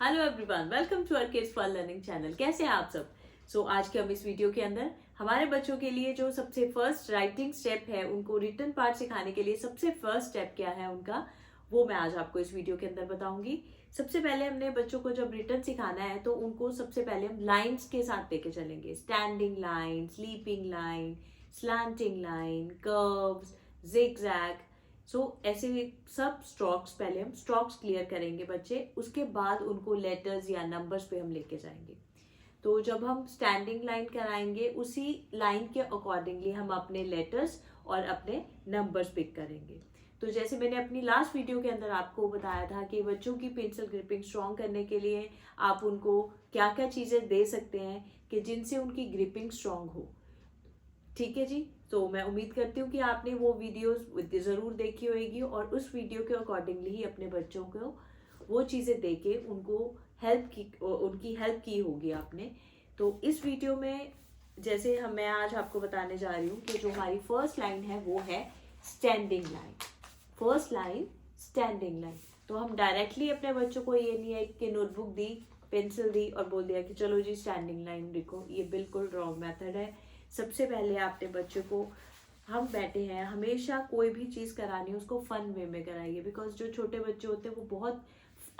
Hello everyone, welcome to our kids for learning channel. कैसे हैं आप सब? आज के हम इस वीडियो के अंदर हमारे बच्चों के लिए जो सबसे फर्स्ट राइटिंग स्टेप है, उनको रिटन पार्ट सिखाने के लिए सबसे फर्स्ट स्टेप क्या है उनका, वो मैं आज आपको इस वीडियो के अंदर बताऊंगी। सबसे पहले हमने बच्चों को जब रिटन सिखाना है तो उनको सबसे पहले हम लाइन्स के साथ लेके चलेंगे। Standing line, sleeping line, slanting line, curves, zigzag. ऐसे सब स्ट्रोक्स, पहले हम स्ट्रोक्स क्लियर करेंगे बच्चे, उसके बाद उनको लेटर्स या नंबर्स पे हम लेके जाएंगे। तो जब हम स्टैंडिंग लाइन कराएंगे, उसी लाइन के अकॉर्डिंगली हम अपने लेटर्स और अपने नंबर्स पिक करेंगे। तो जैसे मैंने अपनी लास्ट वीडियो के अंदर आपको बताया था कि बच्चों की पेंसिल ग्रिपिंग स्ट्रॉन्ग करने के लिए आप उनको क्या क्या चीज़ें दे सकते हैं कि जिनसे उनकी ग्रिपिंग स्ट्रॉन्ग हो। ठीक है जी। तो मैं उम्मीद करती हूँ कि आपने वो वीडियोस ज़रूर देखी होगी और उस वीडियो के अकॉर्डिंगली ही अपने बच्चों को वो चीज़ें दे के उनकी हेल्प की होगी आपने। तो इस वीडियो में जैसे मैं आज आपको बताने जा रही हूँ कि जो हमारी फर्स्ट लाइन है वो है standing line. First line standing line. तो हम डायरेक्टली अपने बच्चों को ये नहीं है कि नोटबुक दी, पेंसिल दी और बोल दिया कि चलो जी स्टैंडिंग लाइन लिखो। ये बिल्कुल रॉन्ग मेथड है। सबसे पहले आपने बच्चों को, हम बैठे हैं, हमेशा कोई भी चीज़ करानी है उसको फन वे में कराइए। बिकॉज जो छोटे बच्चे होते हैं वो बहुत,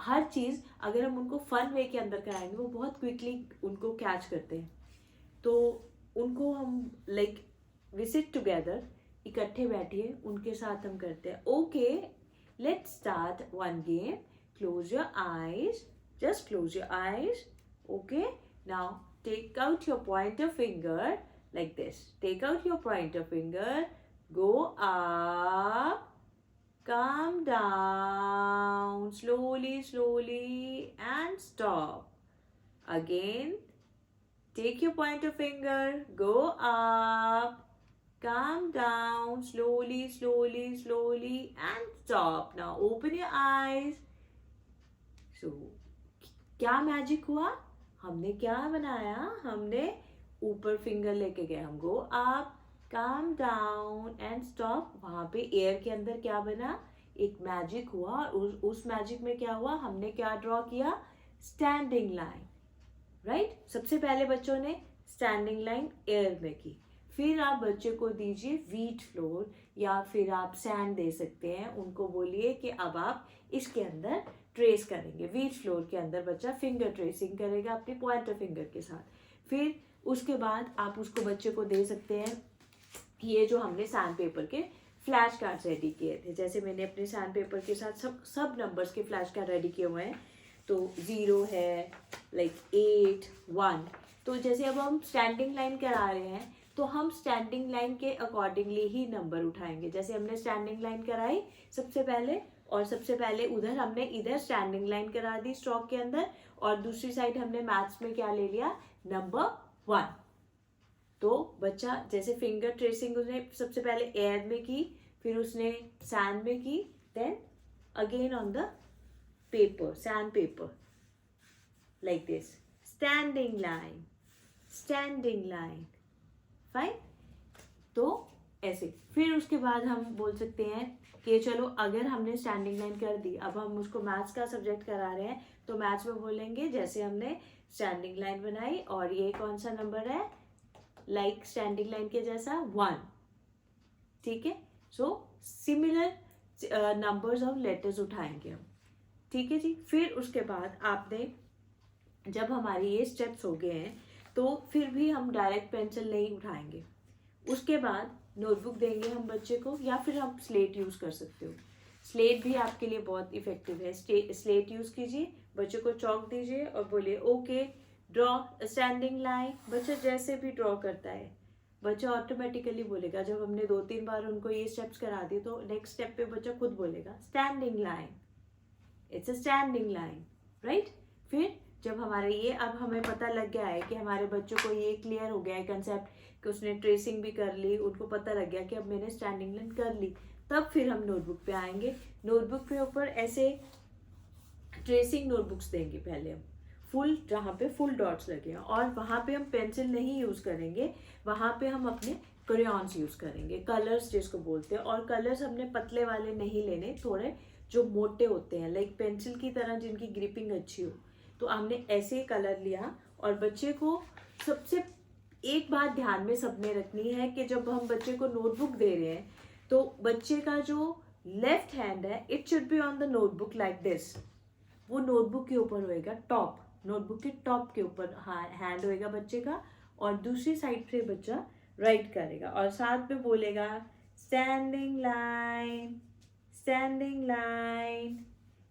हर चीज़ अगर हम उनको फन वे के अंदर कराएंगे वो बहुत क्विकली उनको कैच करते हैं। तो उनको हम वी सिट टुगेदर, इकट्ठे बैठिए, उनके साथ हम करते हैं। Okay, let's start one game. Close your eyes, just close your eyes. Okay, now take out your pointer finger like this. Take out your pointer finger, go up, come down, slowly, slowly, and stop. Again, take your pointer finger, go up, come down, slowly, slowly, slowly, and stop. Now open your eyes. So, क्या magic हुआ? हमने क्या बनाया? हमने ऊपर finger लेके गए, हम go up, come down and stop. वहां पे एयर के अंदर क्या बना? एक मैजिक हुआ। और उस मैजिक में क्या हुआ? हमने क्या ड्रॉ किया? Standing line. राइट? सबसे पहले बच्चों ने स्टैंडिंग लाइन एयर में की। फिर आप बच्चे को दीजिए व्हीट फ्लोर या फिर आप सैंड दे सकते हैं। उनको बोलिए कि अब आप इसके अंदर ट्रेस करेंगे। व्हीट फ्लोर के अंदर बच्चा फिंगर ट्रेसिंग करेगा अपने पॉइंटर फिंगर के साथ। फिर उसके बाद आप उसको बच्चे को दे सकते हैं ये जो हमने सैंड पेपर के फ्लैश कार्ड्स रेडी किए थे। जैसे मैंने अपने सैंड पेपर के साथ सब नंबर्स के फ्लैश कार्ड रेडी किए हुए हैं। तो 0 है, 8, 1। तो जैसे अब हम स्टैंडिंग लाइन करा रहे हैं तो हम स्टैंडिंग लाइन के अकॉर्डिंगली ही नंबर उठाएंगे। जैसे हमने स्टैंडिंग लाइन कराई सबसे पहले, और सबसे पहले उधर हमने इधर स्टैंडिंग लाइन करा दी स्ट्रोक के अंदर, और दूसरी साइड हमने मैथ्स में क्या ले लिया? नंबर 1। तो बच्चा जैसे फिंगर ट्रेसिंग उसने सबसे पहले एयर में की, फिर उसने सैंड में की, then again on the paper, sandpaper, like this. Standing line, standing line. Fine? तो ऐसे फिर उसके बाद हम बोल सकते हैं कि चलो अगर हमने स्टैंडिंग लाइन कर दी, अब हम उसको मैथ्स का सब्जेक्ट करा रहे हैं तो मैथ्स में बोलेंगे जैसे हमने स्टैंडिंग लाइन बनाई और ये कौन सा नंबर है, लाइक स्टैंडिंग लाइन के जैसा 1। ठीक है? So similar numbers of letters उठाएंगे हम। ठीक है जी। फिर उसके बाद आपने, जब हमारे ये स्टेप्स हो गए हैं तो फिर भी हम डायरेक्ट पेंसिल नहीं उठाएंगे। उसके बाद नोटबुक देंगे हम बच्चे को, या फिर हम स्लेट यूज़ कर सकते हो। स्लेट भी आपके लिए बहुत इफेक्टिव है। स्लेट यूज़ कीजिए, बच्चे को चौक दीजिए और बोलिए ओके ड्रॉ स्टैंडिंग लाइन। बच्चा जैसे भी ड्रॉ करता है बच्चा ऑटोमेटिकली बोलेगा। जब हमने 2-3 बार उनको ये स्टेप्स करा दिए तो नेक्स्ट स्टेप पे बच्चा खुद बोलेगा standing line, it's a standing line. Right? फिर जब हमारे ये, अब हमें पता लग गया है कि हमारे बच्चों को ये क्लियर हो गया है कंसेप्ट कि उसने ट्रेसिंग भी कर ली, उनको पता लग गया कि अब मैंने स्टैंडिंग लाइन कर ली, तब फिर हम नोटबुक पे आएंगे। नोटबुक पे ऊपर ऐसे ट्रेसिंग नोटबुक्स देंगे पहले हम, फुल, जहाँ पे फुल डॉट्स लगे हैं, और वहाँ पे हम पेंसिल नहीं यूज़ करेंगे, वहाँ पे हम अपने क्रेयॉन्स यूज़ करेंगे, कलर्स जिसको बोलते हैं। और कलर्स हमने पतले वाले नहीं लेने, थोड़े जो मोटे होते हैं, लाइक पेंसिल की तरह जिनकी ग्रिपिंग अच्छी हो। तो हमने ऐसे कलर लिया और बच्चे को सबसे एक बात ध्यान में सबने रखनी है कि जब हम बच्चे को नोटबुक दे रहे हैं तो बच्चे का जो लेफ्ट हैंड है it should be on the notebook like this. वो नोटबुक के ऊपर होएगा टॉप, नोटबुक के टॉप के ऊपर हैंड होएगा बच्चे का, और दूसरी साइड से बच्चा राइट करेगा और साथ में बोलेगा standing line, standing line,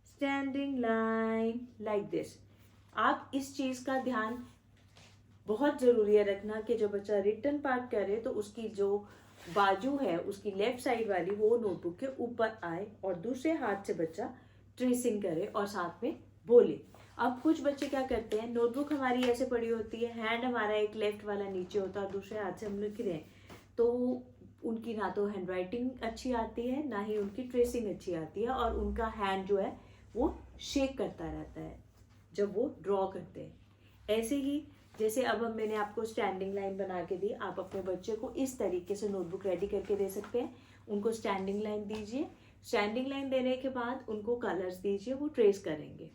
standing line, like this. आप इस चीज़ का ध्यान बहुत ज़रूरी है रखना कि जब बच्चा रिटन पार्ट करे तो उसकी जो बाजू है उसकी लेफ्ट साइड वाली वो नोटबुक के ऊपर आए और दूसरे हाथ से बच्चा ट्रेसिंग करे और साथ में बोले। अब कुछ बच्चे क्या करते हैं, नोटबुक हमारी ऐसे पड़ी होती है, हैंड हमारा एक लेफ्ट वाला नीचे होता है और दूसरे हाथ से हम लिख रहे हैं, तो उनकी ना तो हैंड राइटिंग अच्छी आती है ना ही उनकी ट्रेसिंग अच्छी आती है और उनका हैंड जो है वो शेक करता रहता है जब वो ड्रॉ करते हैं। ऐसे ही जैसे अब मैंने आपको स्टैंडिंग लाइन बना के दी, आप अपने बच्चे को इस तरीके से नोटबुक रेडी करके दे सकते हैं। उनको स्टैंडिंग लाइन दीजिए, स्टैंडिंग लाइन देने के बाद उनको कलर्स दीजिए, वो ट्रेस करेंगे,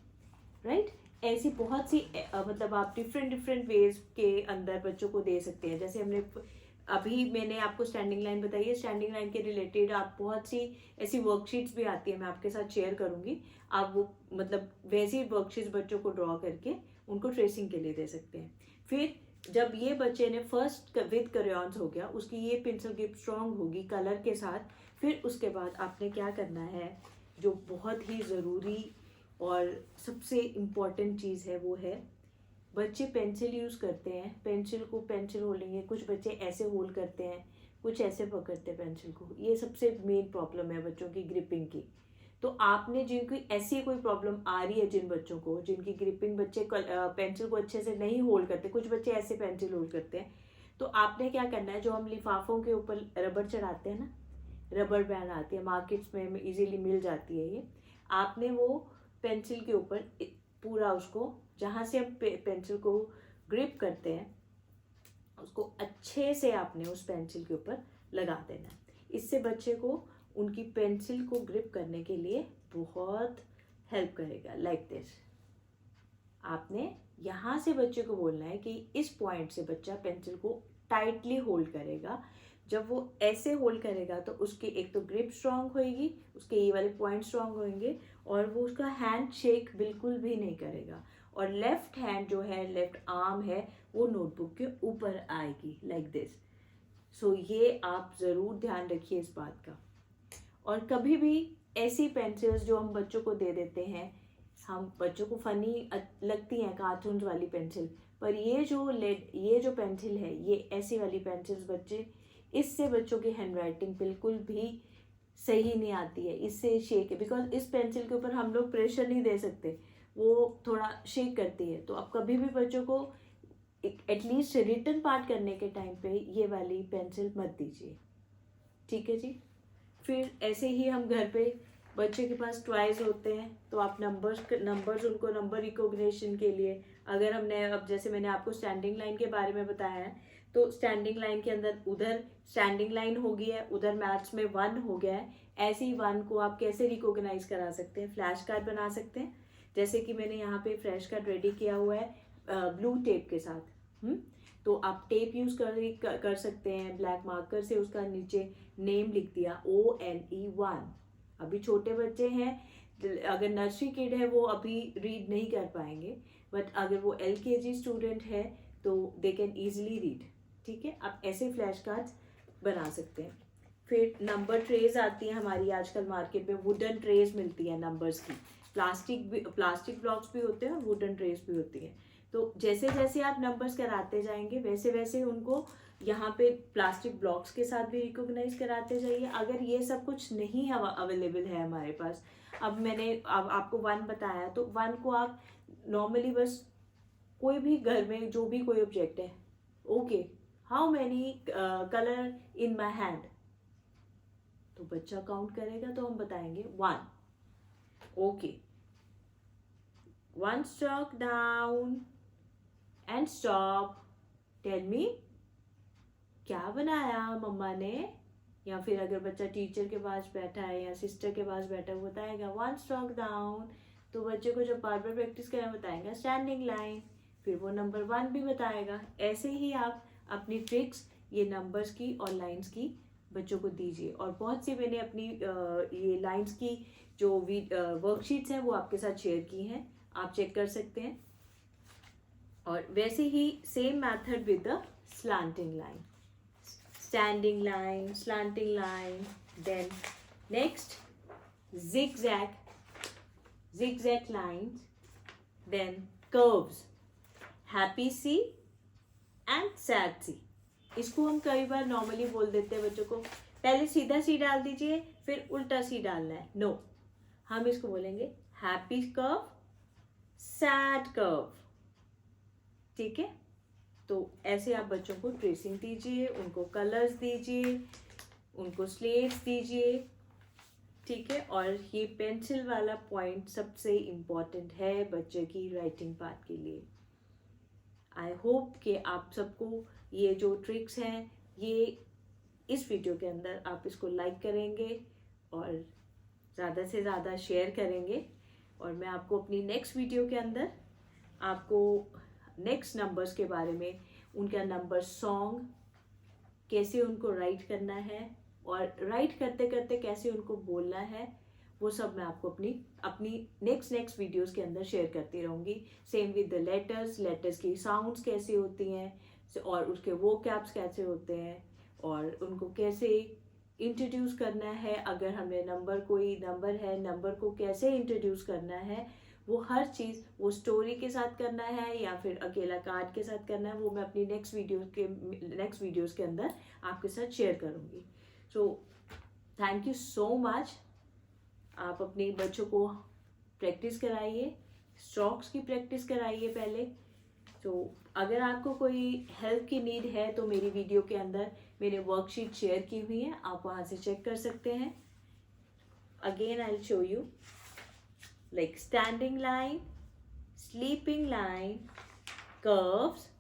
राइट। ऐसी बहुत सी मतलब आप डिफरेंट डिफरेंट वेज के अंदर बच्चों को दे सकते हैं। जैसे हमने अभी मैंने आपको स्टैंडिंग लाइन बताई है, स्टैंडिंग लाइन के रिलेटेड आप बहुत सी ऐसी वर्कशीट्स भी आती है, मैं आपके साथ शेयर करूंगी। आप वो मतलब वैसी वर्कशीट्स बच्चों को ड्रॉ करके उनको ट्रेसिंग के लिए दे सकते हैं। फिर जब ये बच्चे ने फर्स्ट विद क्रेयॉन्स हो गया, उसकी ये पेंसिल ग्रिप स्ट्रॉन्ग होगी कलर के साथ, फिर उसके बाद आपने क्या करना है, जो बहुत ही ज़रूरी और सबसे इम्पॉर्टेंट चीज़ है वो है, बच्चे पेंसिल यूज़ करते हैं, पेंसिल को पेंसिल होल्डिंग, कुछ बच्चे ऐसे होल्ड करते हैं, कुछ ऐसे पकड़ते हैं पेंसिल को। ये सबसे मेन प्रॉब्लम है बच्चों की ग्रिपिंग की। तो आपने जिनकी ऐसी कोई प्रॉब्लम आ रही है, जिन बच्चों को जिनकी ग्रिपिंग बच्चे पेंसिल को अच्छे से नहीं होल्ड करते, कुछ बच्चे ऐसे पेंसिल होल्ड करते हैं, तो आपने क्या करना है, जो हम लिफाफों के ऊपर रबड़ चढ़ाते हैं ना, रबड़ बैंड आती है मार्केट्स में इजीली मिल जाती है, ये आपने वो पेंसिल के ऊपर पूरा उसको जहाँ से हम पेंसिल को ग्रिप करते हैं उसको अच्छे से आपने उस पेंसिल के ऊपर लगा देना। इससे बच्चे को उनकी पेंसिल को ग्रिप करने के लिए बहुत हेल्प करेगा। लाइक दिस, आपने यहाँ से बच्चे को बोलना है कि इस पॉइंट से बच्चा पेंसिल को टाइटली होल्ड करेगा। जब वो ऐसे होल्ड करेगा तो उसकी एक तो ग्रिप स्ट्रांग होएगी, उसके ये वाले पॉइंट स्ट्रांग होंगे और वो उसका हैंड शेक बिल्कुल भी नहीं करेगा, और लेफ्ट हैंड जो है, लेफ्ट आर्म है, वो नोटबुक के ऊपर आएगी लाइक दिस। सो ये आप ज़रूर ध्यान रखिए इस बात का। और कभी भी ऐसी पेंसिल्स जो हम बच्चों को दे देते हैं, हम बच्चों को फनी लगती हैं कार्टून्स वाली पेंसिल, पर ये जो पेंसिल है, ये ऐसी वाली पेंसिल्स बच्चे, इससे बच्चों की हैंडराइटिंग बिल्कुल भी सही नहीं आती है, इससे शेक है। बिकॉज इस पेंसिल के ऊपर हम लोग प्रेशर नहीं दे सकते, वो थोड़ा शेक करती है। तो आप कभी भी बच्चों को एटलीस्ट रिटन पार्ट करने के टाइम पे ये वाली पेंसिल मत दीजिए, ठीक है जी। फिर ऐसे ही हम घर पे बच्चे के पास टॉयज होते हैं, तो आप नंबर्स उनको नंबर रिकॉग्निशन के लिए, अगर हमने अब जैसे मैंने आपको स्टैंडिंग लाइन के बारे में बताया है, तो स्टैंडिंग लाइन के अंदर उधर स्टैंडिंग लाइन हो गई है, उधर मैथ्स में 1 हो गया है। ऐसे ही 1 को आप कैसे रिकॉग्नाइज करा सकते हैं, फ्लैश कार्ड बना सकते हैं। जैसे कि मैंने यहाँ पे फ्लैश कार्ड रेडी किया हुआ है ब्लू टेप के साथ। तो आप टेप यूज कर सकते हैं, ब्लैक मार्कर से उसका नीचे नेम लिख दिया ONE1। अभी छोटे बच्चे हैं, अगर नर्सरी किड है वो अभी रीड नहीं कर पाएंगे, बट अगर वो LKG स्टूडेंट है तो दे कैन ईजिली रीड, ठीक है। आप ऐसे फ्लैश कार्ड्स बना सकते हैं। फिर नंबर ट्रेज आती है हमारी आजकल मार्केट में, वुडन ट्रेज मिलती है नंबर्स की, प्लास्टिक ब्लॉक्स भी होते हैं और वुडन ट्रेज भी होती है। तो जैसे जैसे आप नंबर्स कराते जाएंगे वैसे वैसे उनको यहाँ पे प्लास्टिक ब्लॉक्स के साथ भी रिकॉग्नाइज कराते जाइए। अगर ये सब कुछ नहीं अवेलेबल है हमारे पास, अब मैंने आपको 1 बताया, तो 1 को आप नॉर्मली बस कोई भी घर में जो भी कोई ऑब्जेक्ट है, okay how many colour in my hand, तो बच्चा काउंट करेगा तो हम बताएंगे 1, okay 1 stroke down and stop, tell me क्या बनाया मम्मा ने। या फिर अगर बच्चा टीचर के पास बैठा है या सिस्टर के पास बैठा है, वो बताएगा 1 stroke down तो बच्चे को जब बार बार प्रैक्टिस करना बताएगा स्टैंडिंग लाइन, फिर वो नंबर 1 भी बताएगा। ऐसे ही आप अपनी ट्रिक्स ये नंबर्स की और लाइंस की बच्चों को दीजिए। और बहुत सी मैंने अपनी ये लाइंस की जो वर्कशीट्स हैं वो आपके साथ शेयर की हैं, आप चेक कर सकते हैं। और वैसे ही same method with the slanting line, standing line, slanting line, then next zigzag lines, then curves, happy C and sad C। इसको हम कई बार नॉर्मली बोल देते हैं बच्चों को, पहले सीधा सी डाल दीजिए फिर उल्टा सी डालना है। नो, हम इसको बोलेंगे हैप्पी कर्व, सैड कर्व। ठीक है, तो ऐसे आप बच्चों को ट्रेसिंग दीजिए, उनको कलर्स दीजिए, उनको स्लेट्स दीजिए। ठीक है, और ये पेंसिल वाला पॉइंट सबसे इम्पॉर्टेंट है बच्चे की राइटिंग पार्ट के लिए। आई होप कि आप सबको ये जो ट्रिक्स हैं ये इस वीडियो के अंदर आप इसको लाइक करेंगे और ज़्यादा से ज़्यादा शेयर करेंगे। और मैं आपको अपनी नेक्स्ट वीडियो के अंदर आपको नेक्स्ट नंबर्स के बारे में, उनका नंबर सॉन्ग कैसे उनको राइट करना है और राइट करते करते कैसे उनको बोलना है, वो सब मैं आपको अपनी नेक्स्ट वीडियोस के अंदर शेयर करती रहूँगी। सेम विद द लेटर्स की साउंड्स कैसी होती हैं और उसके वोकैब्स कैसे होते हैं और उनको कैसे इंट्रोड्यूस करना है। अगर हमने कोई नंबर है, नंबर को कैसे इंट्रोड्यूस करना है, वो हर चीज़ वो स्टोरी के साथ करना है या फिर अकेला कार्ड के साथ करना है, वो मैं अपनी नेक्स्ट वीडियोस के अंदर आपके साथ शेयर करूँगी। So thank you so much. आप अपने बच्चों को प्रैक्टिस कराइए, स्ट्रोक्स की प्रैक्टिस कराइए पहले। तो अगर आपको कोई हेल्प की नीड है तो मेरी वीडियो के अंदर मेरे वर्कशीट शेयर की हुई है, आप वहाँ से चेक कर सकते हैं। Again I will show you like standing line, sleeping line, curves,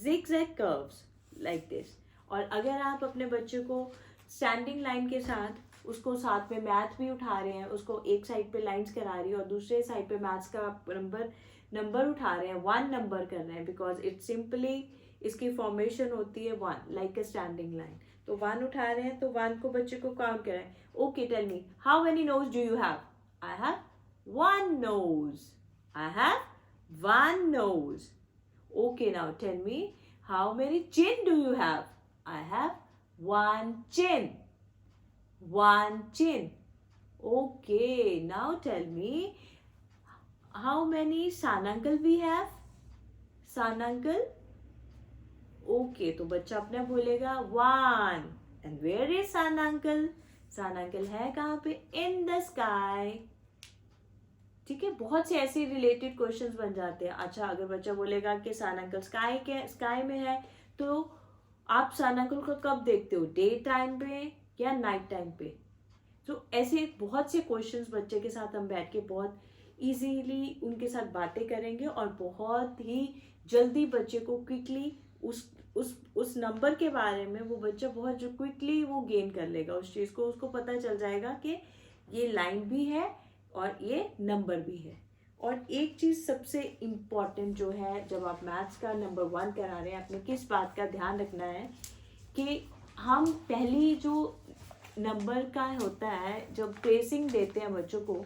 zigzag curves like this. और अगर आप अपने बच्चों को स्टैंडिंग लाइन के साथ उसको साथ में मैथ भी उठा रहे हैं, उसको एक साइड पे लाइंस करा रही है और दूसरे साइड पे मैथ्स का नंबर उठा रहे हैं, 1 नंबर कर रहे हैं, बिकॉज इट्स सिंपली इसकी फॉर्मेशन होती है 1 लाइक अ स्टैंडिंग लाइन। तो 1 उठा रहे हैं तो 1 को बच्चे को काउंट कराएं। Okay, tell me how many nose do you have? I have 1 nose. I have 1 nose. Okay, now tell me how many chin do you have? I have 1 chin. 1 chin. Okay, now tell me how many sun uncle we have? Sun uncle? Okay, तो बच्चा अपना बोलेगा 1. And where is sun uncle? Sun uncle है कहाँ पे? In the sky. ठीक है, बहुत से ऐसे रिलेटेड क्वेश्चंस बन जाते हैं। अच्छा, अगर बच्चा बोलेगा कि सन अंकल स्काई में है, तो आप सन अंकल को कब देखते हो? डे टाइम पे या नाइट टाइम पे? तो ऐसे बहुत से क्वेश्चंस बच्चे के साथ हम बैठ के बहुत इजीली उनके साथ बातें करेंगे और बहुत ही जल्दी बच्चे को क्विकली उस नंबर के बारे में वो बच्चा बहुत जो क्विकली वो गेन कर लेगा उस चीज़ को। उसको पता चल जाएगा कि ये लाइन भी है और ये नंबर भी है। और एक चीज़ सबसे इम्पॉर्टेंट जो है, जब आप मैथ्स का नंबर 1 करा रहे हैं, आपने किस बात का ध्यान रखना है कि हम पहली जो नंबर का होता है, जब ट्रेसिंग देते हैं बच्चों को,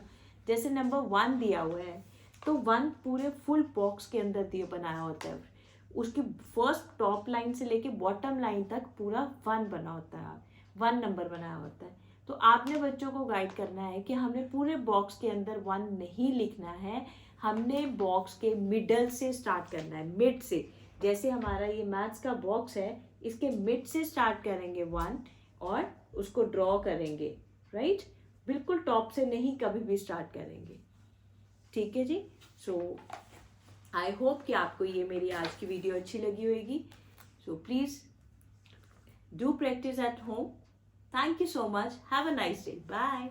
जैसे नंबर 1 दिया हुआ है तो 1 पूरे फुल बॉक्स के अंदर बनाया होता है। उसकी फर्स्ट टॉप लाइन से लेके बॉटम लाइन तक पूरा 1 बना होता है, 1 नंबर बनाया होता है। तो आपने बच्चों को गाइड करना है कि हमने पूरे बॉक्स के अंदर 1 नहीं लिखना है, हमने बॉक्स के मिडल से स्टार्ट करना है, मिड से। जैसे हमारा ये मैथ्स का बॉक्स है, इसके मिड से स्टार्ट करेंगे 1 और उसको ड्रॉ करेंगे, राइट? बिल्कुल टॉप से नहीं कभी भी स्टार्ट करेंगे। ठीक है जी। सो आई होप कि आपको ये मेरी आज की वीडियो अच्छी लगी होगी। So please do practice at home. Thank you so much. Have a nice day. Bye.